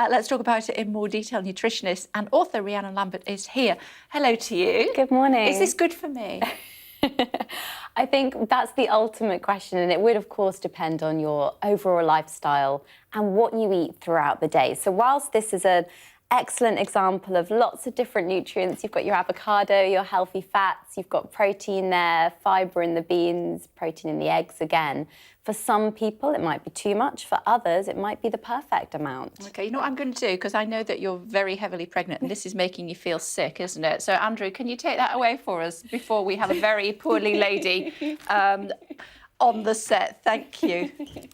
Let's talk about it in more detail. Nutritionist and author Rhiannon Lambert is here. Hello to you. Good morning. Is this good for me? I think that's the ultimate question, and it would, of course, depend on your overall lifestyle and what you eat throughout the day. So whilst this is an excellent example of lots of different nutrients, you've got your avocado, your healthy fats, you've got protein there, fibre in the beans, protein in the eggs again. For some people, it might be too much. For others, it might be the perfect amount. OK, you know what I'm going to do? Because I know that you're very heavily pregnant and this is making you feel sick, isn't it? So, Andrew, can you take that away for us before we have a very poorly lady on the set? Thank you.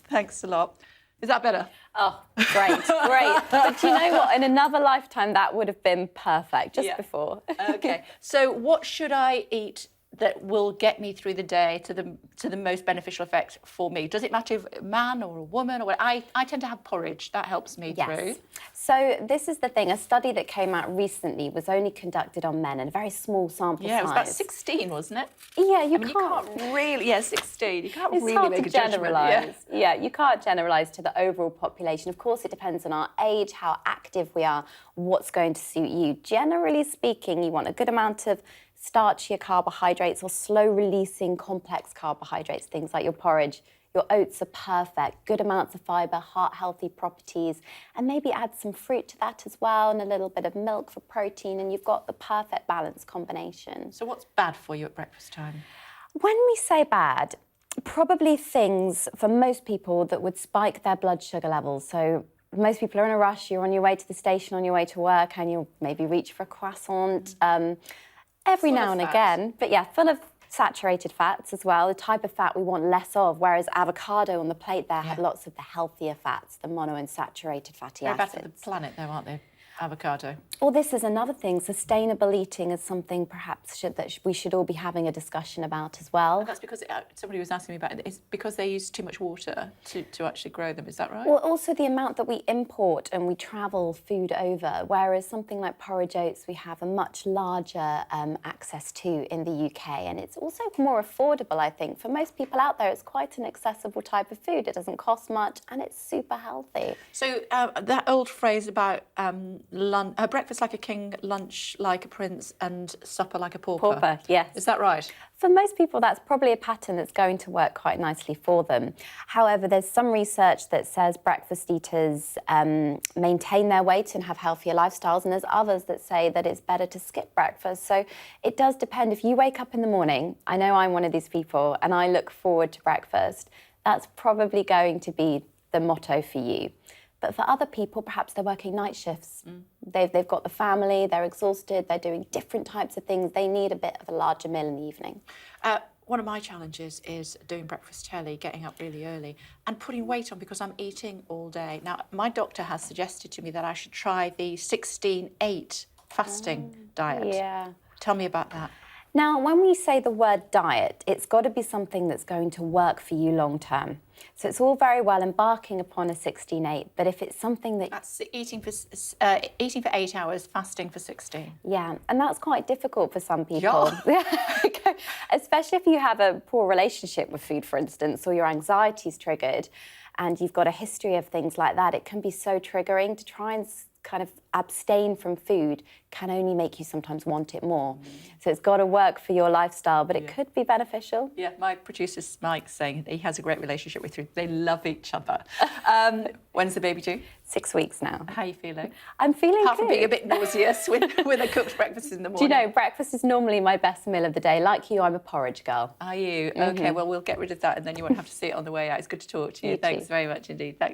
Thanks a lot. Is that better? Oh, great, great. But you know what? In another lifetime, that would have been perfect, just before. OK, so what should I eat that will get me through the day to the most beneficial effect for me? Does it matter if a man or a woman? Or I tend to have porridge. That helps me through. So this is the thing. A study that came out recently was only conducted on men in a very small sample size. Yeah, it was about 16, wasn't it? Yeah, you can't really... Yeah, 16. You can't really make a judgment. Yeah, you can't generalise to the overall population. Of course, it depends on our age, how active we are, what's going to suit you. Generally speaking, you want a good amount of starchier carbohydrates or slow-releasing complex carbohydrates, things like your porridge. Your oats are perfect, good amounts of fibre, heart-healthy properties, and maybe add some fruit to that as well and a little bit of milk for protein, and you've got the perfect balanced combination. So what's bad for you at breakfast time? When we say bad, probably things for most people that would spike their blood sugar levels. So most people are in a rush, you're on your way to the station, on your way to work, and you'll maybe reach for a croissant. Every now and again, but yeah, full of saturated fats as well, the type of fat we want less of, whereas avocado on the plate there had lots of the healthier fats, the monounsaturated fatty acids. They're better for the planet though, aren't they? Avocado. Well, this is another thing. Sustainable eating is something perhaps we should all be having a discussion about as well. And that's because somebody was asking me about it. It's because they use too much water to actually grow them. Is that right? Well, also the amount that we import and we travel food over, whereas something like porridge oats we have a much larger access to in the UK, and it's also more affordable, I think. For most people out there, it's quite an accessible type of food. It doesn't cost much and it's super healthy. So that old phrase about breakfast like a king, lunch like a prince, and supper like a pauper. Pauper, yes. Is that right? For most people, that's probably a pattern that's going to work quite nicely for them. However, there's some research that says breakfast eaters maintain their weight and have healthier lifestyles, and there's others that say that it's better to skip breakfast. So it does depend. If you wake up in the morning, I know I'm one of these people, and I look forward to breakfast, that's probably going to be the motto for you. But for other people, perhaps they're working night shifts. They've got the family, they're exhausted, they're doing different types of things. They need a bit of a larger meal in the evening. One of my challenges is doing breakfast early, getting up really early, and putting weight on because I'm eating all day. Now, my doctor has suggested to me that I should try the 16-8 fasting diet. Yeah. Tell me about that. Now, when we say the word diet, it's got to be something that's going to work for you long term. So it's all very well embarking upon a 16-8, but if it's something that... That's eating for 8 hours, fasting for 16. Yeah, and that's quite difficult for some people. Yeah. Especially if you have a poor relationship with food, for instance, or your anxiety's triggered, and you've got a history of things like that. It can be so triggering to try and kind of abstain from food can only make you sometimes want it more. So it's got to work for your lifestyle, but it could be beneficial. Yeah, my producer Mike's saying he has a great relationship with food. They love each other. When's the baby due? 6 weeks now. How are you feeling? I'm feeling Apart good. from being a bit nauseous with a cooked breakfast in the morning. Do you know, breakfast is normally my best meal of the day. Like you, I'm a porridge girl. Are you? OK, well, we'll get rid of that and then you won't have to see it on the way out. It's good to talk to you. Thanks very much indeed. Thanks.